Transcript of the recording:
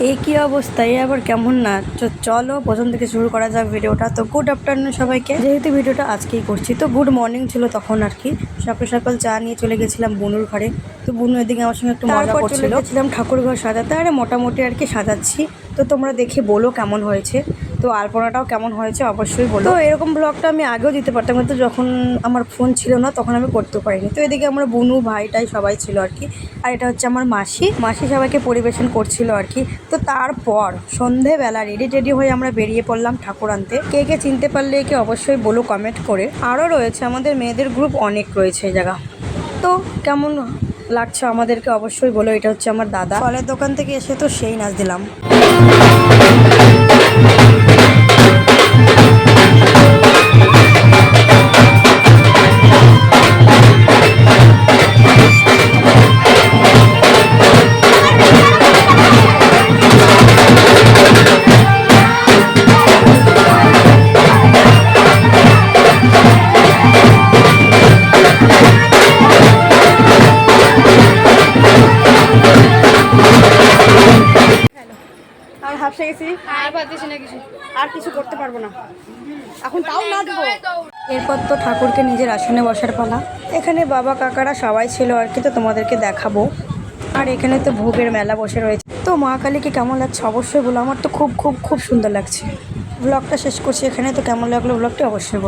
এই কী অবস্থা, এ আবার কেমন না। চলো প্রথম থেকে শুরু করা যাক ভিডিওটা। তো গুড আফটারনুন সবাইকে। যেহেতু ভিডিওটা আজকেই করছি তো গুড মর্নিং ছিল তখন আর কি। সকাল সকাল চা নিয়ে চলে গেছিলাম বুনুর ঘরে। তো বুনু এদিকে আমার সঙ্গে একটু মজা করছিল। চলে গেছিলাম ঠাকুর ঘর সাজাতে, আরে মোটামুটি আর কি সাজাচ্ছি। তো তোমরা দেখে বলো কেমন হয়েছে, তো আলপনাটাও কেমন হয়েছে অবশ্যই বলো। তো এরকম ব্লগটা আমি আগেও দিতে পারতাম, কিন্তু যখন আমার ফোন ছিল না তখন আমি করতে পারিনি। তো এদিকে আমরা বুনু ভাইটাই সবাই ছিল আর কি। আর এটা হচ্ছে আমার মাসি সবাইকে পরিবেশন করছিল আর কি। তো তারপর সন্ধেবেলা রেডি হয়ে আমরা বেরিয়ে পড়লাম ঠাকুর আনতে। কে কে চিনতে পারলে একে অবশ্যই বলো কমেন্ট করে। আরও রয়েছে আমাদের মেয়েদের গ্রুপ অনেক রয়েছে এই জায়গা। তো কেমন লাগছে আমাদেরকে অবশ্যই বলো। এটা হচ্ছে আমার দাদা, ফলের দোকান থেকে এসে তো সেই নাচ দিলাম। আর হাফসে গেছি, আর পারতেছি না কিছু, আর কিছু করতে পারবো না এখন, তাও নাচবো। এরপর তো ঠাকুরকে নিজের আসনে বসার পালা। এখানে বাবা কাকারা সবাই ছিল আর কি, তো তোমাদেরকে দেখাবো। আর এখানে তো ভোগের মেলা বসে রয়েছে। তো মা কালীকে কেমন লাগছে অবশ্যই বলো। আমার তো খুব খুব খুব সুন্দর লাগছে। ব্লগটা শেষ করছি এখানে। তো কেমন লাগলো ব্লগটা অবশ্যই বলো।